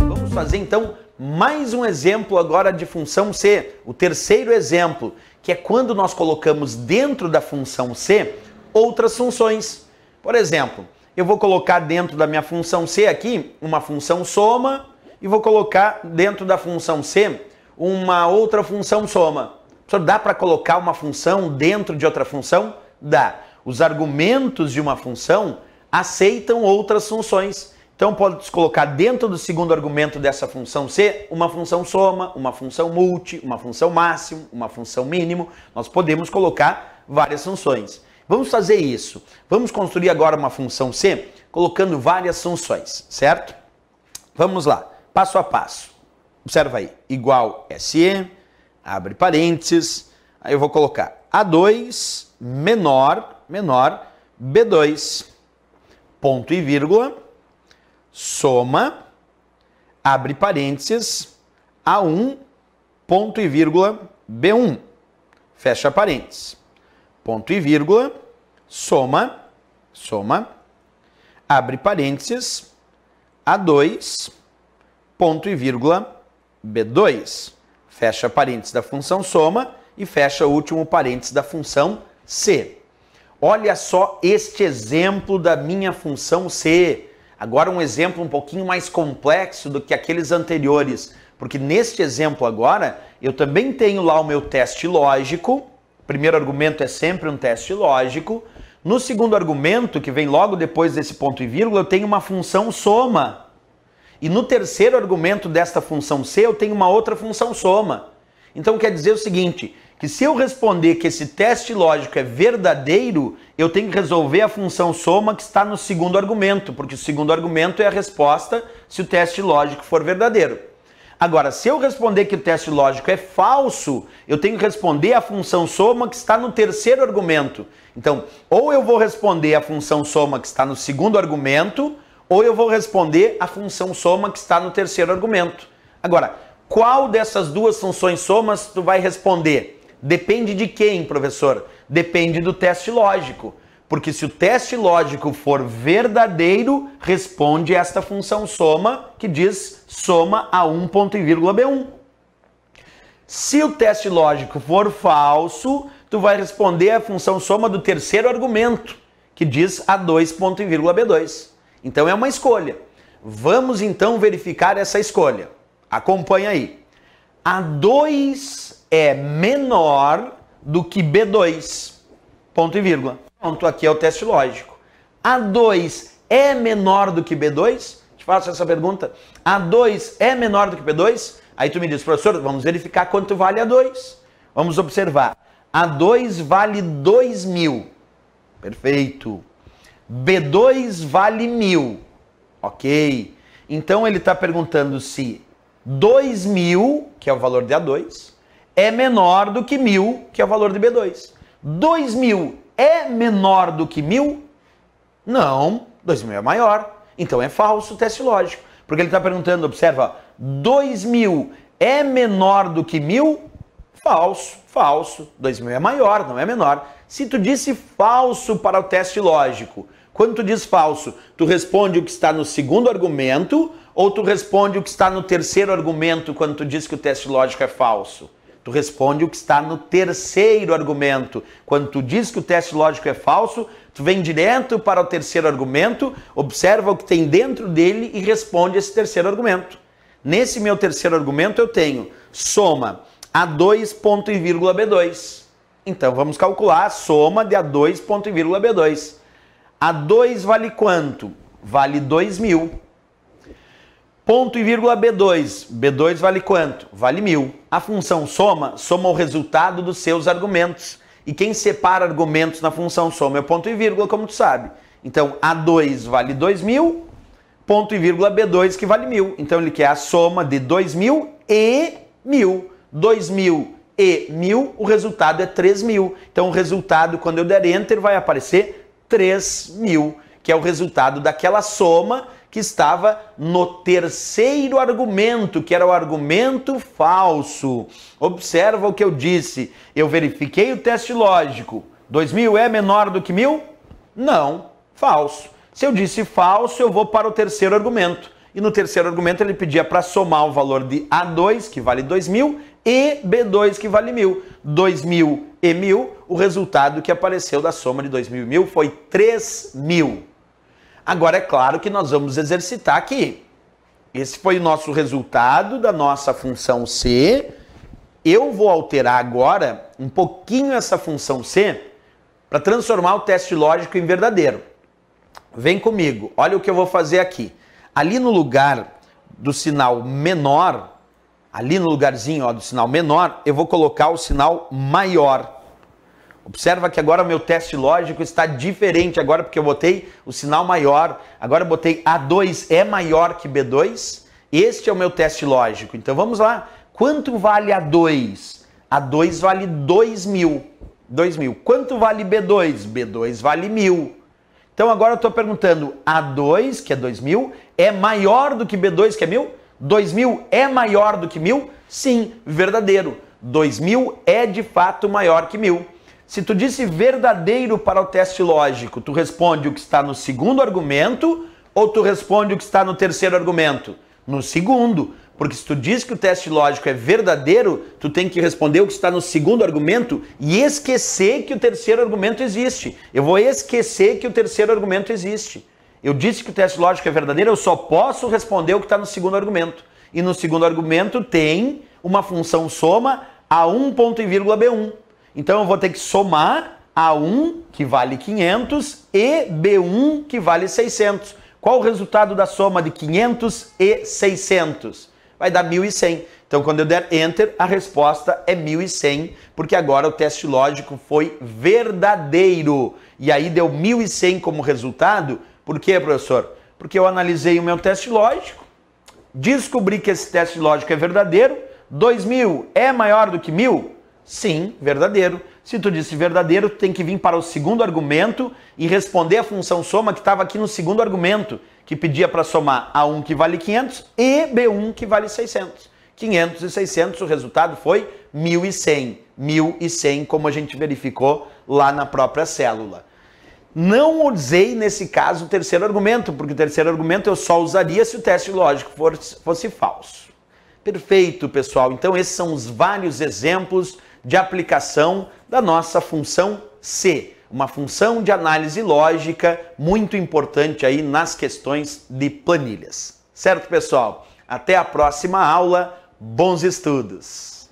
Vamos fazer então mais um exemplo agora de função C, o terceiro exemplo, que é quando nós colocamos dentro da função C outras funções. Por exemplo, eu vou colocar dentro da minha função C aqui uma função soma e vou colocar dentro da função C uma outra função soma. Professor, dá para colocar uma função dentro de outra função? Dá. Os argumentos de uma função aceitam outras funções. Então, pode colocar dentro do segundo argumento dessa função C uma função soma, uma função multi, uma função máximo, uma função mínimo. Nós podemos colocar várias funções. Vamos fazer isso. Vamos construir agora uma função C colocando várias funções, certo? Vamos lá, passo a passo. Observa aí, igual SE, abre parênteses, aí eu vou colocar A2 menor B2, ponto e vírgula, soma, abre parênteses, A1, ponto e vírgula, B1, fecha parênteses, ponto e vírgula, soma, abre parênteses, A2, ponto e vírgula, B2, fecha parênteses da função soma e fecha o último parênteses da função C. Olha só este exemplo da minha função C. Agora um exemplo um pouquinho mais complexo do que aqueles anteriores, porque neste exemplo agora eu também tenho lá o meu teste lógico. O primeiro argumento é sempre um teste lógico. No segundo argumento, que vem logo depois desse ponto e vírgula, eu tenho uma função soma. E no terceiro argumento desta função C, eu tenho uma outra função soma. Então quer dizer o seguinte, que se eu responder que esse teste lógico é verdadeiro, eu tenho que resolver a função soma que está no segundo argumento, porque o segundo argumento é a resposta se o teste lógico for verdadeiro. Agora, se eu responder que o teste lógico é falso, eu tenho que responder a função soma que está no terceiro argumento. Então, ou eu vou responder a função soma que está no segundo argumento, ou eu vou responder a função soma que está no terceiro argumento. Agora, qual dessas duas funções somas tu vai responder? Depende de quem, professor? Depende do teste lógico. Porque se o teste lógico for verdadeiro, responde esta função soma que diz soma A1 ponto e vírgula B1. Se o teste lógico for falso, tu vai responder a função soma do terceiro argumento, que diz A2 ponto e vírgula B2. Então é uma escolha. Vamos então verificar essa escolha. Acompanha aí. A2 é menor do que B2, ponto e vírgula. Pronto, aqui é o teste lógico. A2 é menor do que B2? Te faço essa pergunta. A2 é menor do que B2? Aí tu me diz, professor, vamos verificar quanto vale A2. Vamos observar. A2 vale 2.000. Perfeito. B2 vale 1.000. Ok. Então ele está perguntando se 2.000, que é o valor de A2, é menor do que 1.000, que é o valor de B2. 2.000 é menor do que 1.000? Não, 2.000 é maior. Então é falso o teste lógico. Porque ele está perguntando, observa, 2.000 é menor do que 1.000? Falso, falso. 2.000 é maior, não é menor. Se tu disse falso para o teste lógico, quando tu diz falso, tu responde o que está no segundo argumento ou tu responde o que está no terceiro argumento quando tu diz que o teste lógico é falso? Tu responde o que está no terceiro argumento. Quando tu diz que o teste lógico é falso, tu vem direto para o terceiro argumento, observa o que tem dentro dele e responde esse terceiro argumento. Nesse meu terceiro argumento eu tenho soma A2 ponto e vírgula B2. Então vamos calcular a soma de A2 ponto e vírgula B2. A2 vale quanto? Vale 2.000. Ponto e vírgula B2. B2 vale quanto? Vale 1.000. A função soma o resultado dos seus argumentos. E quem separa argumentos na função soma é o ponto e vírgula, como tu sabe. Então, A2 vale 2.000, ponto e vírgula B2 que vale 1.000. Então, ele quer a soma de 2.000 e 1.000. 2.000 e 1.000, o resultado é 3.000. Então, o resultado, quando eu der Enter, vai aparecer 3.000, que é o resultado daquela soma que estava no terceiro argumento, que era o argumento falso. Observa o que eu disse. Eu verifiquei o teste lógico. 2.000 é menor do que 1.000? Não, falso. Se eu disse falso, eu vou para o terceiro argumento. E no terceiro argumento ele pedia para somar o valor de A2, que vale 2.000, e B2, que vale 1.000. 2.000 e 1.000, o resultado que apareceu da soma de 2.000 e 1.000 foi 3.000. Agora é claro que nós vamos exercitar aqui. Esse foi o nosso resultado da nossa função C. Eu vou alterar agora um pouquinho essa função C para transformar o teste lógico em verdadeiro. Vem comigo, olha o que eu vou fazer aqui. Ali no lugar do sinal menor, ali no lugarzinho ó, do sinal menor, eu vou colocar o sinal maior. Observa que agora o meu teste lógico está diferente agora porque eu botei o sinal maior. Agora eu botei A2 é maior que B2. Este é o meu teste lógico. Então vamos lá. Quanto vale A2? A2 vale 2.000. 2.000. Quanto vale B2? B2 vale 1.000. Então agora eu estou perguntando, A2, que é 2.000, é maior do que B2, que é 1.000? 2.000 é maior do que 1.000? Sim, verdadeiro. 2.000 é de fato maior que 1.000. Se tu disse verdadeiro para o teste lógico, tu responde o que está no segundo argumento ou tu responde o que está no terceiro argumento? No segundo. Porque se tu diz que o teste lógico é verdadeiro, tu tem que responder o que está no segundo argumento e esquecer que o terceiro argumento existe. Eu vou esquecer que o terceiro argumento existe. Eu disse que o teste lógico é verdadeiro, eu só posso responder o que está no segundo argumento. E no segundo argumento tem uma função soma A1 ponto e vírgula B1. Então eu vou ter que somar A1, que vale 500, e B1, que vale 600. Qual o resultado da soma de 500 e 600? Vai dar 1.100. Então, quando eu der Enter, a resposta é 1.100, porque agora o teste lógico foi verdadeiro. E aí deu 1.100 como resultado. Por quê, professor? Porque eu analisei o meu teste lógico, descobri que esse teste lógico é verdadeiro. 2.000 é maior do que 1.000? Sim, verdadeiro. Se tu disse verdadeiro, tu tem que vir para o segundo argumento e responder a função soma que estava aqui no segundo argumento, que pedia para somar A1 que vale 500 e B1 que vale 600. 500 e 600, o resultado foi 1.100. 1.100, como a gente verificou lá na própria célula. Não usei, nesse caso, o terceiro argumento, porque o terceiro argumento eu só usaria se o teste lógico fosse falso. Perfeito, pessoal. Então, esses são os vários exemplos de aplicação da nossa função C, uma função de análise lógica muito importante aí nas questões de planilhas. Certo, pessoal? Até a próxima aula. Bons estudos!